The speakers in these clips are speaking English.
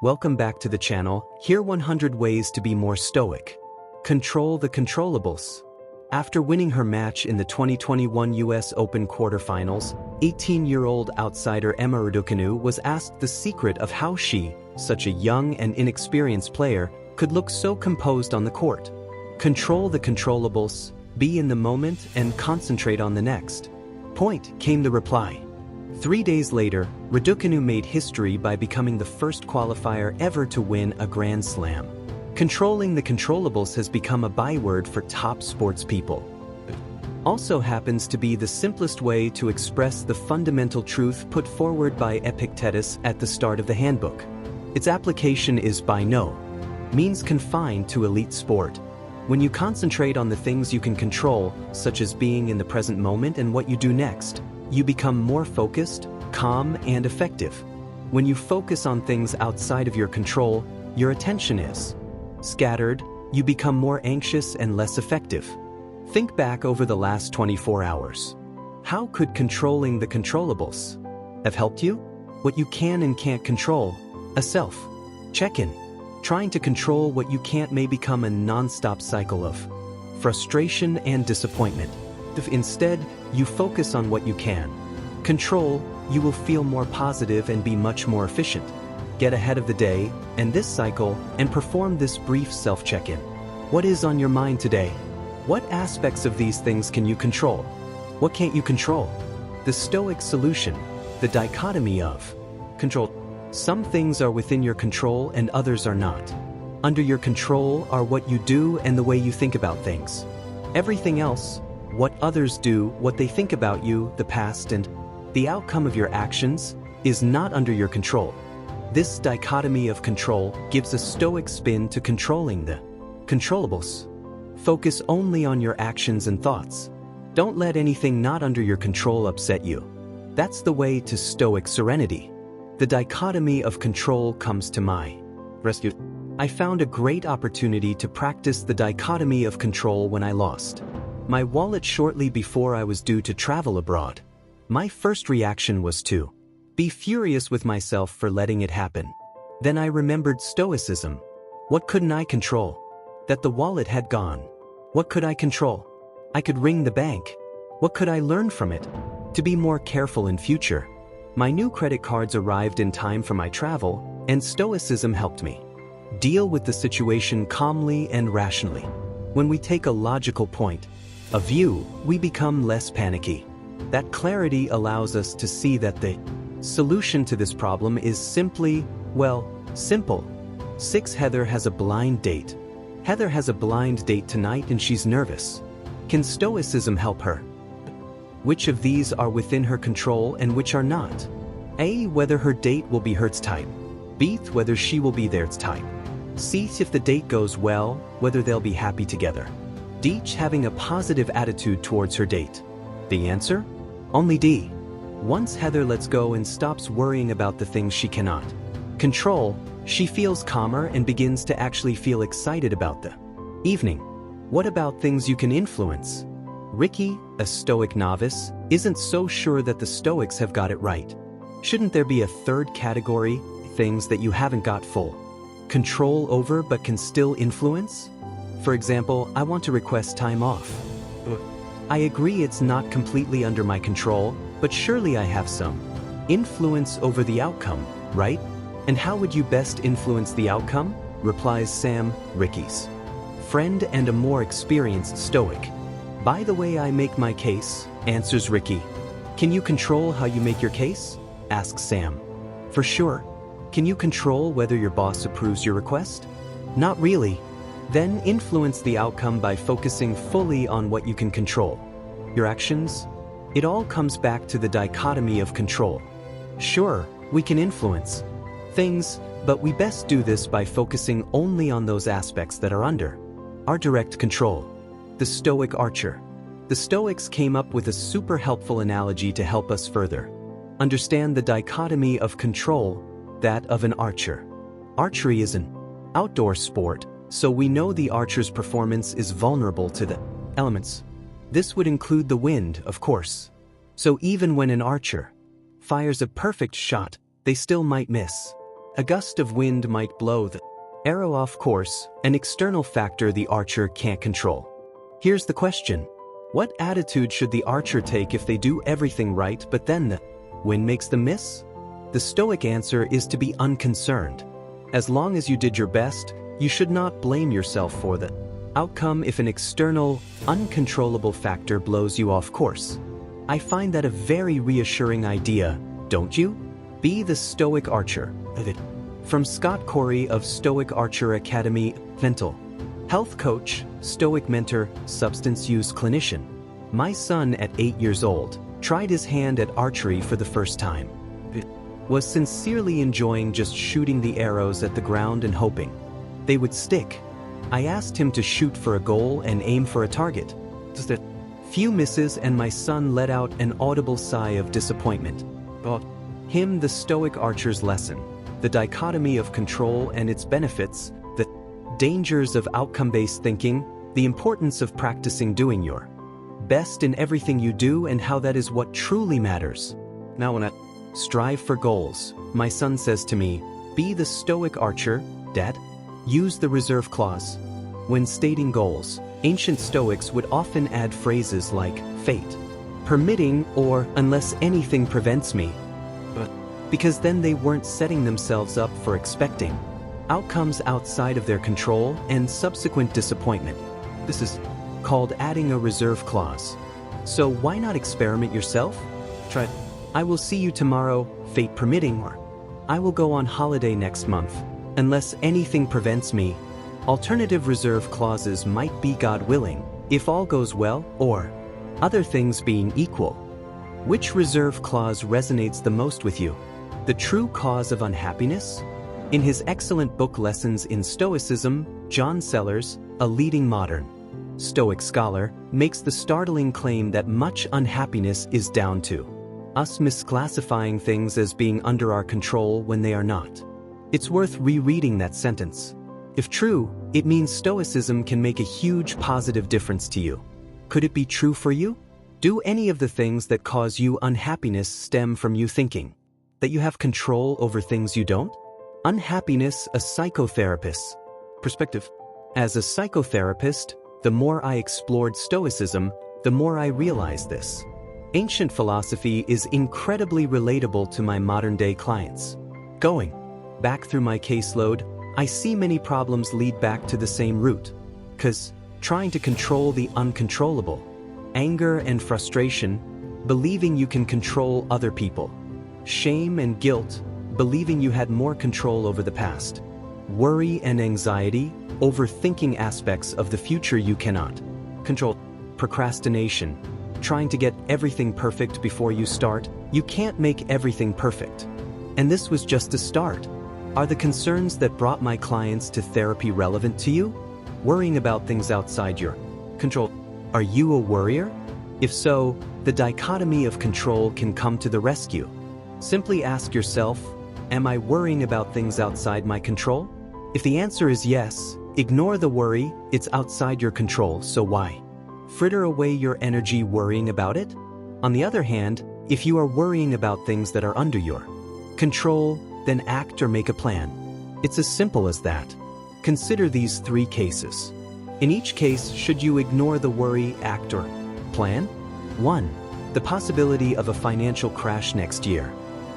Welcome back to the channel. Here 100 ways to be more stoic. Control the controllables. After winning her match in the 2021 US Open quarterfinals, 18-year-old outsider Emma Raducanu was asked the secret of how she, such a young and inexperienced player, could look so composed on the court. Control the controllables, be in the moment and concentrate on the next point, came the reply. 3 days later, Raducanu made history by becoming the first qualifier ever to win a Grand Slam. Controlling the controllables has become a byword for top sports people. Also happens to be the simplest way to express the fundamental truth put forward by Epictetus at the start of the handbook. Its application is by no means confined to elite sport. When you concentrate on the things you can control, such as being in the present moment and what you do next, you become more focused, calm, and effective. When you focus on things outside of your control, your attention is scattered, you become more anxious and less effective. Think back over the last 24 hours. How could controlling the controllables have helped you? What you can and can't control, a self check-in. Trying to control what you can't may become a non-stop cycle of frustration and disappointment. If instead you focus on what you can control, you will feel more positive and be much more efficient. Get ahead of the day and this cycle and perform this brief self-check-in. What is on your mind today? What aspects of these things can you control? What can't you control? The Stoic solution, the dichotomy of control. Some things are within your control and others are not. Under your control are what you do and the way you think about things. Everything else, what others do, what they think about you, the past and the outcome of your actions, is not under your control. This dichotomy of control gives a Stoic spin to controlling the controllables. Focus only on your actions and thoughts. Don't let anything not under your control upset you. That's the way to Stoic serenity. The dichotomy of control comes to my rescue. I found a great opportunity to practice the dichotomy of control when I lost my wallet shortly before I was due to travel abroad. My first reaction was to be furious with myself for letting it happen. Then I remembered Stoicism. What couldn't I control? That the wallet had gone. What could I control? I could ring the bank. What could I learn from it? To be more careful in future. My new credit cards arrived in time for my travel, and Stoicism helped me deal with the situation calmly and rationally. When we take a logical point of view, we become less panicky. That clarity allows us to see that the solution to this problem is simply, well, simple. 6. Heather has a blind date. Heather has a blind date tonight and she's nervous. Can Stoicism help her? Which of these are within her control and which are not? A. Whether her date will be her's type. B. Whether she will be their's type. C. If the date goes well, whether they'll be happy together. D. Having a positive attitude towards her date. The answer? Only D. Once Heather lets go and stops worrying about the things she cannot control, she feels calmer and begins to actually feel excited about the evening. What about things you can influence? Ricky, a Stoic novice, isn't so sure that the Stoics have got it right. Shouldn't there be a third category, things that you haven't got full control over but can still influence? For example, I want to request time off. I agree it's not completely under my control, but surely I have some influence over the outcome, right? And how would you best influence the outcome? Replies Sam, Ricky's friend and a more experienced Stoic. By the way I make my case, answers Ricky. Can you control how you make your case? Asks Sam. For sure. Can you control whether your boss approves your request? Not really. Then influence the outcome by focusing fully on what you can control. Your actions? It all comes back to the dichotomy of control. Sure, we can influence things, but we best do this by focusing only on those aspects that are under our direct control. The Stoic archer. The Stoics came up with a super helpful analogy to help us further understand the dichotomy of control, that of an archer. Archery is an outdoor sport, so we know the archer's performance is vulnerable to the elements. This would include the wind, of course. So even when an archer fires a perfect shot, they still might miss. A gust of wind might blow the arrow off course, an external factor the archer can't control. Here's the question. What attitude should the archer take if they do everything right but then the wind makes them miss? The Stoic answer is to be unconcerned. As long as you did your best, you should not blame yourself for the outcome if an external, uncontrollable factor blows you off course. I find that a very reassuring idea, don't you? Be the Stoic archer. From Scott Corey of Stoic Archer Academy, mental health coach, Stoic mentor, substance use clinician. My son at 8 years old tried his hand at archery for the first time. Was sincerely enjoying just shooting the arrows at the ground and hoping they would stick. I asked him to shoot for a goal and aim for a target. Just a few misses and my son let out an audible sigh of disappointment. Taught him the Stoic archer's lesson, the dichotomy of control and its benefits, the dangers of outcome-based thinking, the importance of practicing doing your best in everything you do and how that is what truly matters. Now when I strive for goals, my son says to me, be the Stoic archer, Dad. Use the reserve clause. When stating goals, ancient Stoics would often add phrases like fate, permitting, or unless anything prevents me. But because then they weren't setting themselves up for expecting outcomes outside of their control and subsequent disappointment. This is called adding a reserve clause. So why not experiment yourself? Try, I will see you tomorrow, fate permitting, or I will go on holiday next month, unless anything prevents me. Alternative reserve clauses might be God willing, if all goes well, or other things being equal. Which reserve clause resonates the most with you? The true cause of unhappiness? In his excellent book Lessons in Stoicism, John Sellers, a leading modern Stoic scholar, makes the startling claim that much unhappiness is down to us misclassifying things as being under our control when they are not. It's worth rereading that sentence. If true, it means Stoicism can make a huge positive difference to you. Could it be true for you? Do any of the things that cause you unhappiness stem from you thinking that you have control over things you don't? Unhappiness, a psychotherapist's perspective. As a psychotherapist, the more I explored Stoicism, the more I realized this. Ancient philosophy is incredibly relatable to my modern-day clients. Going back through my caseload, I see many problems lead back to the same root. 'Cause trying to control the uncontrollable, anger and frustration, believing you can control other people, shame and guilt, believing you had more control over the past, worry and anxiety, overthinking aspects of the future you cannot control, procrastination, trying to get everything perfect before you start. You can't make everything perfect. And this was just a start. Are the concerns that brought my clients to therapy relevant to you? Worrying about things outside your control. Are you a worrier? If so, the dichotomy of control can come to the rescue. Simply ask yourself, am I worrying about things outside my control? If the answer is yes, ignore the worry, it's outside your control, so why fritter away your energy worrying about it? On the other hand, if you are worrying about things that are under your control, then act or make a plan. It's as simple as that. Consider these 3 cases. In each case, should you ignore the worry, act, or plan? 1. The possibility of a financial crash next year.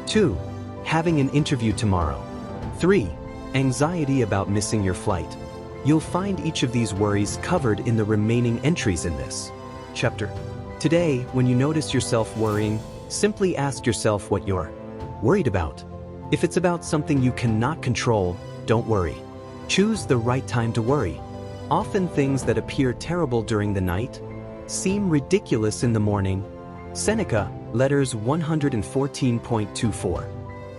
2. Having an interview tomorrow. 3. Anxiety about missing your flight. You'll find each of these worries covered in the remaining entries in this chapter. Today, when you notice yourself worrying, simply ask yourself what you're worried about. If it's about something you cannot control, don't worry. Choose the right time to worry. Often things that appear terrible during the night seem ridiculous in the morning. Seneca, Letters 114.24.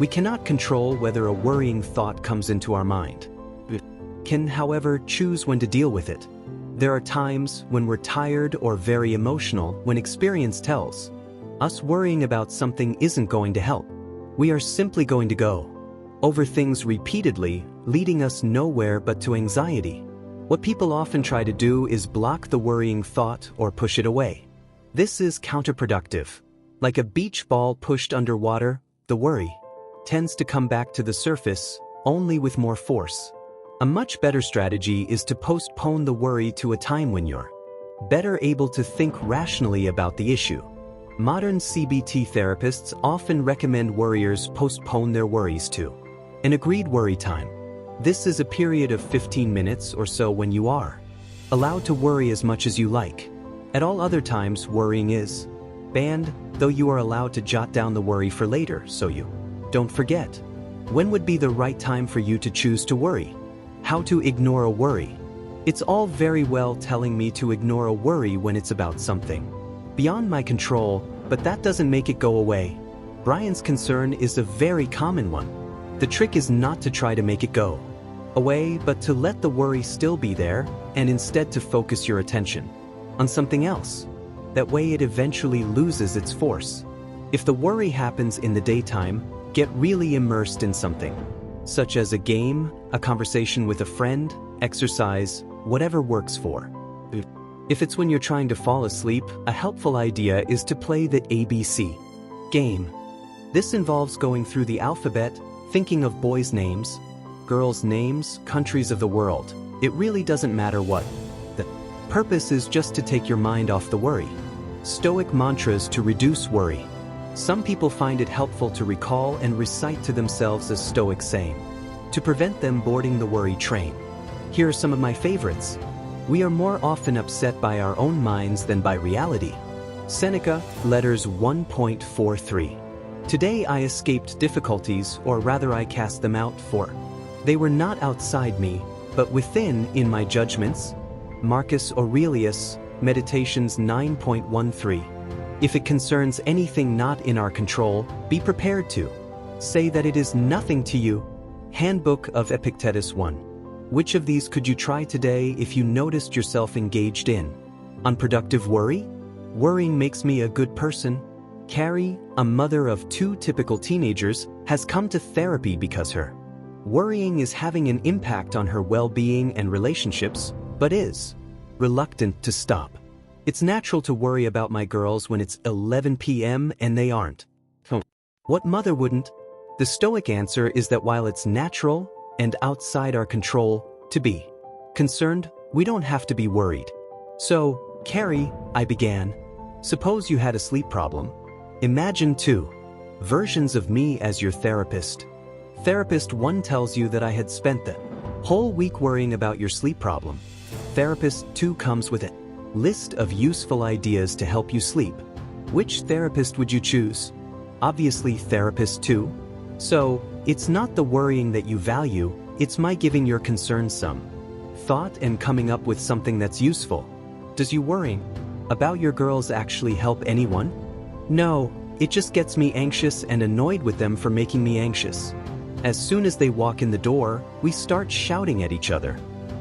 We cannot control whether a worrying thought comes into our mind. We can, however, choose when to deal with it. There are times when we're tired or very emotional when experience tells us worrying about something isn't going to help. We are simply going to go over things repeatedly, leading us nowhere but to anxiety. What people often try to do is block the worrying thought or push it away. This is counterproductive. Like a beach ball pushed underwater, the worry tends to come back to the surface, only with more force. A much better strategy is to postpone the worry to a time when you're better able to think rationally about the issue. Modern CBT therapists often recommend worriers postpone their worries to an agreed worry time. This is a period of 15 minutes or so when you are allowed to worry as much as you like. At all other times, worrying is banned, though you are allowed to jot down the worry for later so you don't forget. When would be the right time for you to choose to worry? How to ignore a worry. It's all very well telling me to ignore a worry when it's about something beyond my control, but that doesn't make it go away. Brian's concern is a very common one. The trick is not to try to make it go away, but to let the worry still be there and instead to focus your attention on something else. That way it eventually loses its force. If the worry happens in the daytime, get really immersed in something, such as a game, a conversation with a friend, exercise, whatever works for. If it's when you're trying to fall asleep, a helpful idea is to play the ABC game. This involves going through the alphabet, thinking of boys' names, girls' names, countries of the world. It really doesn't matter what. The purpose is just to take your mind off the worry. Stoic mantras to reduce worry. Some people find it helpful to recall and recite to themselves a Stoic saying to prevent them boarding the worry train. Here are some of my favorites. We are more often upset by our own minds than by reality. Seneca, Letters 1.43. Today I escaped difficulties, or rather I cast them out, for they were not outside me, but within in my judgments. Marcus Aurelius, Meditations 9.13. If it concerns anything not in our control, be prepared to say that it is nothing to you. Handbook of Epictetus 1. Which of these could you try today if you noticed yourself engaged in unproductive worry? Worrying makes me a good person. Carrie, a mother of 2 typical teenagers, has come to therapy because her worrying is having an impact on her well-being and relationships, but is reluctant to stop. It's natural to worry about my girls when it's 11 p.m. and they aren't. What mother wouldn't? The Stoic answer is that while it's natural and outside our control to be concerned, we don't have to be worried. So, Carrie, I began, suppose you had a sleep problem. Imagine 2 versions of me as your therapist. Therapist 1 tells you that I had spent the whole week worrying about your sleep problem. Therapist 2 comes with a list of useful ideas to help you sleep. Which therapist would you choose? Obviously, therapist 2. So, it's not the worrying that you value, it's my giving your concerns some thought and coming up with something that's useful. Does you worrying about your girls actually help anyone? No, it just gets me anxious and annoyed with them for making me anxious. As soon as they walk in the door, we start shouting at each other.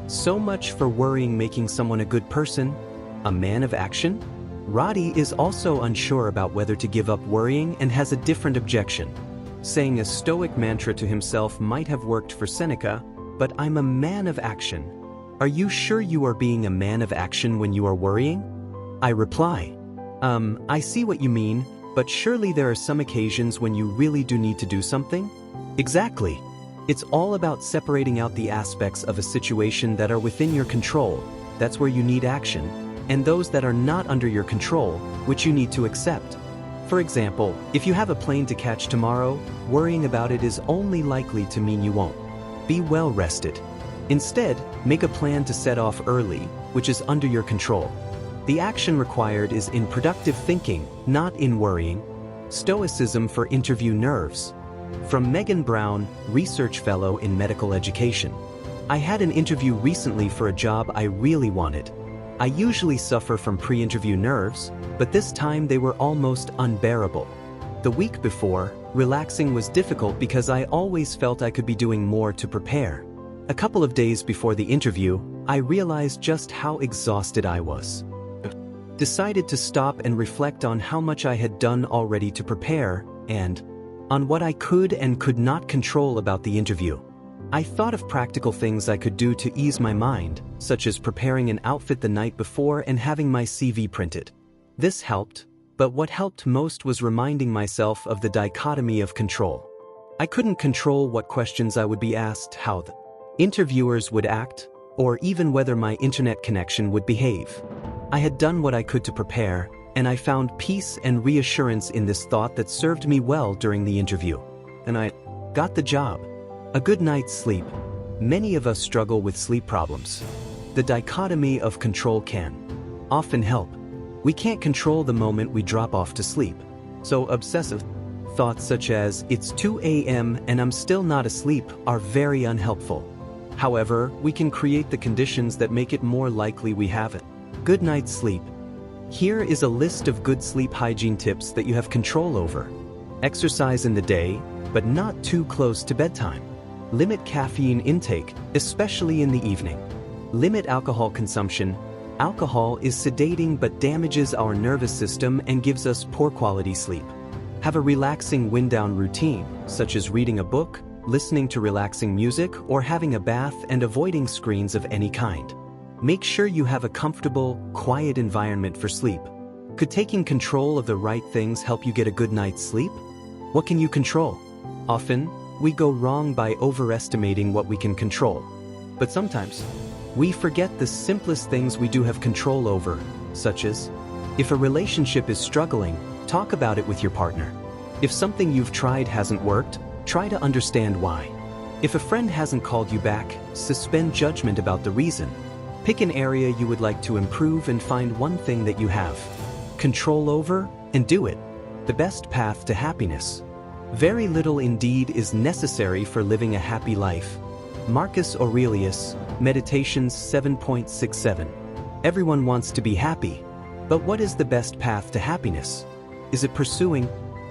So much for worrying making someone a good person, a man of action. Roddy is also unsure about whether to give up worrying and has a different objection. Saying a Stoic mantra to himself might have worked for Seneca, but I'm a man of action. Are you sure you are being a man of action when you are worrying? I reply, I see what you mean, but surely there are some occasions when you really do need to do something? Exactly. It's all about separating out the aspects of a situation that are within your control, that's where you need action, and those that are not under your control, which you need to accept. For example, if you have a plane to catch tomorrow, worrying about it is only likely to mean you won't be well rested. Instead, make a plan to set off early, which is under your control. The action required is in productive thinking, not in worrying. Stoicism for interview nerves. From Megan Brown, Research Fellow in Medical Education. I had an interview recently for a job I really wanted. I usually suffer from pre-interview nerves, but this time they were almost unbearable. The week before, relaxing was difficult because I always felt I could be doing more to prepare. A couple of days before the interview, I realized just how exhausted I was. Decided to stop and reflect on how much I had done already to prepare, and on what I could and could not control about the interview. I thought of practical things I could do to ease my mind, such as preparing an outfit the night before and having my CV printed. This helped, but what helped most was reminding myself of the dichotomy of control. I couldn't control what questions I would be asked, how the interviewers would act, or even whether my internet connection would behave. I had done what I could to prepare, and I found peace and reassurance in this thought that served me well during the interview. And I got the job. A good night's sleep. Many of us struggle with sleep problems. The dichotomy of control can often help. We can't control the moment we drop off to sleep. So obsessive thoughts such as, "It's 2 a.m. and I'm still not asleep," are very unhelpful. However, we can create the conditions that make it more likely we have a good night's sleep. Here is a list of good sleep hygiene tips that you have control over. Exercise in the day, but not too close to bedtime. Limit caffeine intake, especially in the evening. Limit alcohol consumption. Alcohol is sedating but damages our nervous system and gives us poor quality sleep. Have a relaxing wind-down routine, such as reading a book, listening to relaxing music, or having a bath, and avoiding screens of any kind. Make sure you have a comfortable, quiet environment for sleep. Could taking control of the right things help you get a good night's sleep? What can you control? Often, we go wrong by overestimating what we can control. But sometimes, we forget the simplest things we do have control over, such as, if a relationship is struggling, talk about it with your partner. If something you've tried hasn't worked, try to understand why. If a friend hasn't called you back, suspend judgment about the reason. Pick an area you would like to improve and find one thing that you have control over, and do it. The best path to happiness. Very little indeed is necessary for living a happy life. Marcus Aurelius, Meditations 7.67. Everyone wants to be happy. But what is the best path to happiness? Is it pursuing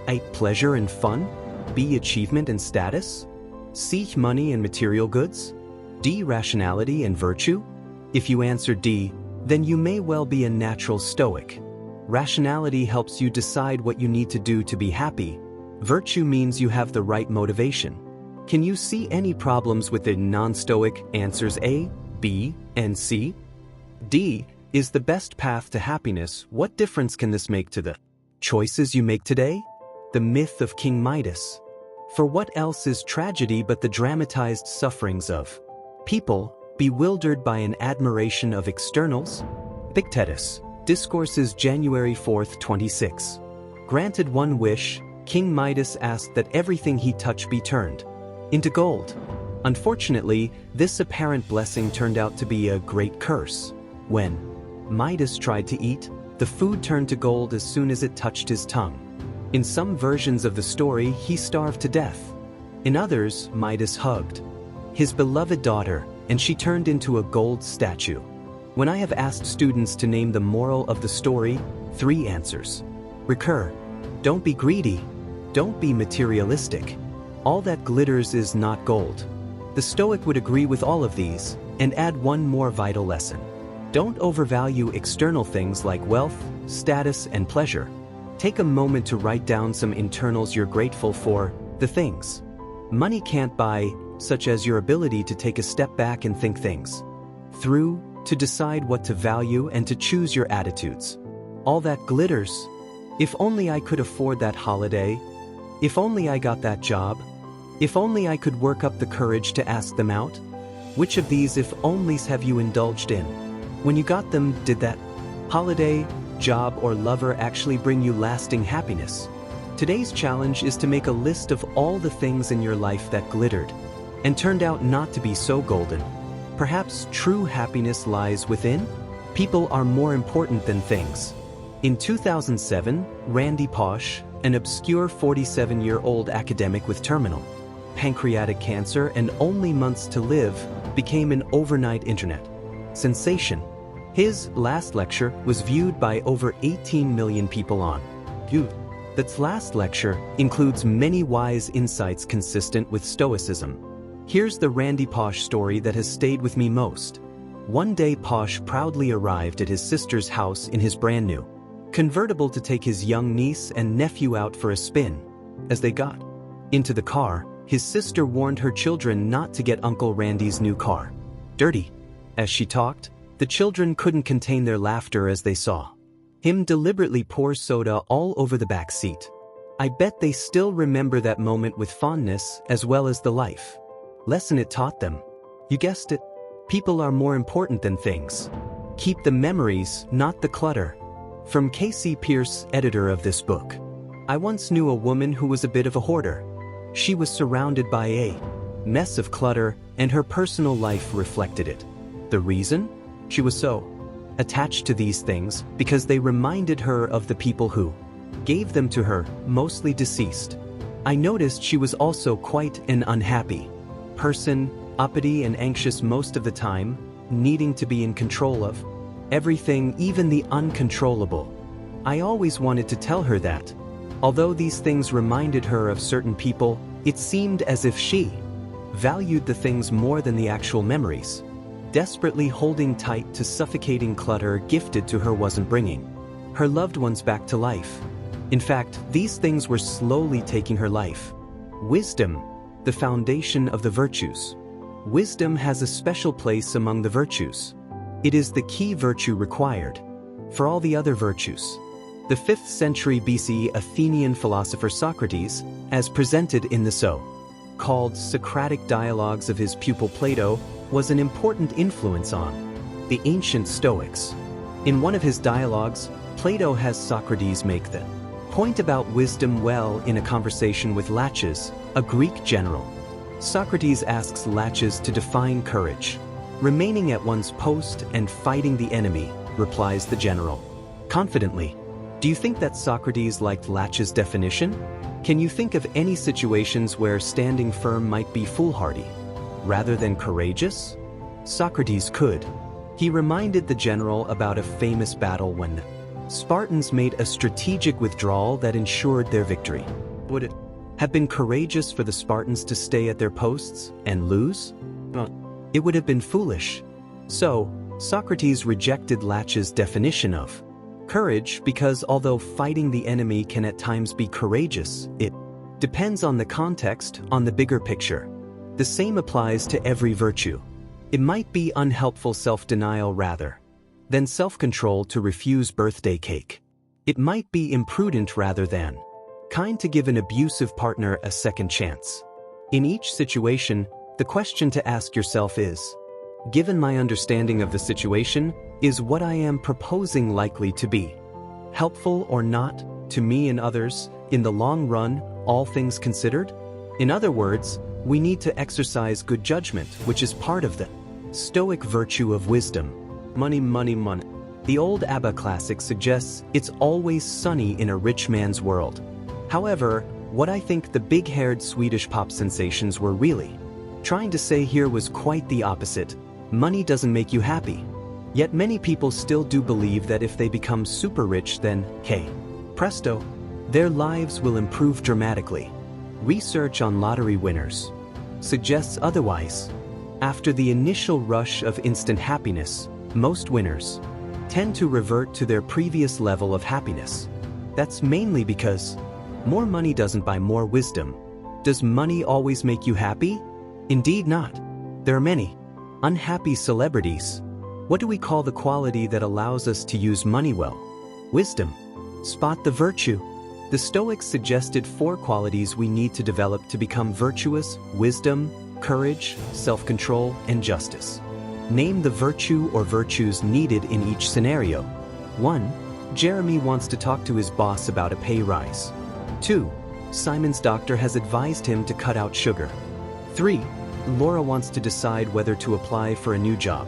A, pleasure and fun? B, achievement and status? C, money and material goods? D, rationality and virtue? If you answer D, then you may well be a natural Stoic. Rationality helps you decide what you need to do to be happy. Virtue means you have the right motivation. Can you see any problems with the non-Stoic answers A, B, and C? D is the best path to happiness. What difference can this make to the choices you make today? The myth of King Midas. For what else is tragedy but the dramatized sufferings of people, bewildered by an admiration of externals? Epictetus, Discourses January 4, 26. Granted one wish, King Midas asked that everything he touched be turned into gold. Unfortunately, this apparent blessing turned out to be a great curse. When Midas tried to eat, the food turned to gold as soon as it touched his tongue. In some versions of the story, he starved to death. In others, Midas hugged his beloved daughter, and she turned into a gold statue. When I have asked students to name the moral of the story, 3 answers recur. Don't be greedy. Don't be materialistic. All that glitters is not gold. The Stoic would agree with all of these, and add one more vital lesson. Don't overvalue external things like wealth, status, and pleasure. Take a moment to write down some internals you're grateful for, the things money can't buy, such as your ability to take a step back and think things through, to decide what to value and to choose your attitudes. All that glitters. If only I could afford that holiday. If only I got that job. If only I could work up the courage to ask them out. Which of these if onlys have you indulged in? When you got them, did that holiday, job, or lover actually bring you lasting happiness? Today's challenge is to make a list of all the things in your life that glittered and turned out not to be so golden. Perhaps true happiness lies within? People are more important than things. In 2007, Randy Pausch, an obscure 47-year-old academic with terminal pancreatic cancer and only months to live, became an overnight internet sensation. His last lecture was viewed by over 18 million people on YouTube. That last lecture includes many wise insights consistent with Stoicism. Here's the Randy Pausch story that has stayed with me most. One day Pausch proudly arrived at his sister's house in his brand new convertible to take his young niece and nephew out for a spin. As they got into the car, his sister warned her children not to get Uncle Randy's new car dirty. As she talked, the children couldn't contain their laughter as they saw him deliberately pour soda all over the back seat. I bet they still remember that moment with fondness as well as the life lesson it taught them. You guessed it. People are more important than things. Keep the memories, not the clutter. From Casey Pierce, editor of this book. I once knew a woman who was a bit of a hoarder. She was surrounded by a mess of clutter, and her personal life reflected it. The reason? She was so attached to these things because they reminded her of the people who gave them to her, mostly deceased. I noticed she was also quite an unhappy person, uppity and anxious most of the time, needing to be in control of everything, even the uncontrollable. I always wanted to tell her that. Although these things reminded her of certain people, it seemed as if she valued the things more than the actual memories. Desperately holding tight to suffocating clutter gifted to her wasn't bringing her loved ones back to life. In fact, these things were slowly taking her life. Wisdom, the foundation of the virtues. Wisdom has a special place among the virtues. It is the key virtue required for all the other virtues. The 5th century BC Athenian philosopher Socrates, as presented in the so-called Socratic dialogues of his pupil Plato, was an important influence on the ancient Stoics. In one of his dialogues, Plato has Socrates make the point about wisdom well in a conversation with Laches, a Greek general. Socrates asks Laches to define courage. Remaining at one's post and fighting the enemy, replies the general confidently. Do you think that Socrates liked Laches' definition? Can you think of any situations where standing firm might be foolhardy rather than courageous? Socrates could. He reminded the general about a famous battle when Spartans made a strategic withdrawal that ensured their victory. Would it have been courageous for the Spartans to stay at their posts and lose? It would have been foolish. So, Socrates rejected Laches' definition of courage because although fighting the enemy can at times be courageous, it depends on the context, on the bigger picture. The same applies to every virtue. It might be unhelpful self-denial rather than self-control to refuse birthday cake. It might be imprudent rather than kind to give an abusive partner a second chance. In each situation, the question to ask yourself is, given my understanding of the situation, is what I am proposing likely to be helpful or not to me and others in the long run, all things considered? In other words, we need to exercise good judgment, which is part of the Stoic virtue of wisdom. Money, money, money. The old ABBA classic suggests it's always sunny in a rich man's world. However, what I think the big-haired Swedish pop sensations were really trying to say here was quite the opposite. Money doesn't make you happy. Yet many people still do believe that if they become super rich then, hey, presto, their lives will improve dramatically. Research on lottery winners suggests otherwise. After the initial rush of instant happiness, most winners tend to revert to their previous level of happiness. That's mainly because more money doesn't buy more wisdom. Does money always make you happy? Indeed not. There are many unhappy celebrities. What do we call the quality that allows us to use money well? Wisdom. Spot the virtue. The Stoics suggested 4 qualities we need to develop to become virtuous: wisdom, courage, self-control, and justice. Name the virtue or virtues needed in each scenario. 1. Jeremy wants to talk to his boss about a pay rise. 2. Simon's doctor has advised him to cut out sugar. 3. Laura wants to decide whether to apply for a new job.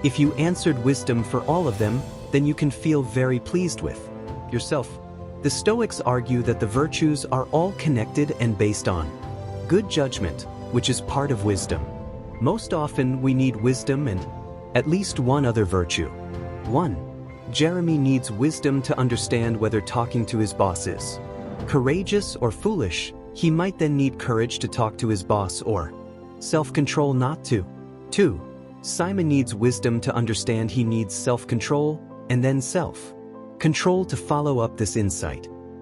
If you answered wisdom for all of them, then you can feel very pleased with yourself. The Stoics argue that the virtues are all connected and based on good judgment, which is part of wisdom. Most often we need wisdom and at least one other virtue. 1. Jeremy needs wisdom to understand whether talking to his boss is courageous or foolish. He might then need courage to talk to his boss or self-control not to. 2. Simon needs wisdom to understand he needs self-control and then self-control to follow up this insight.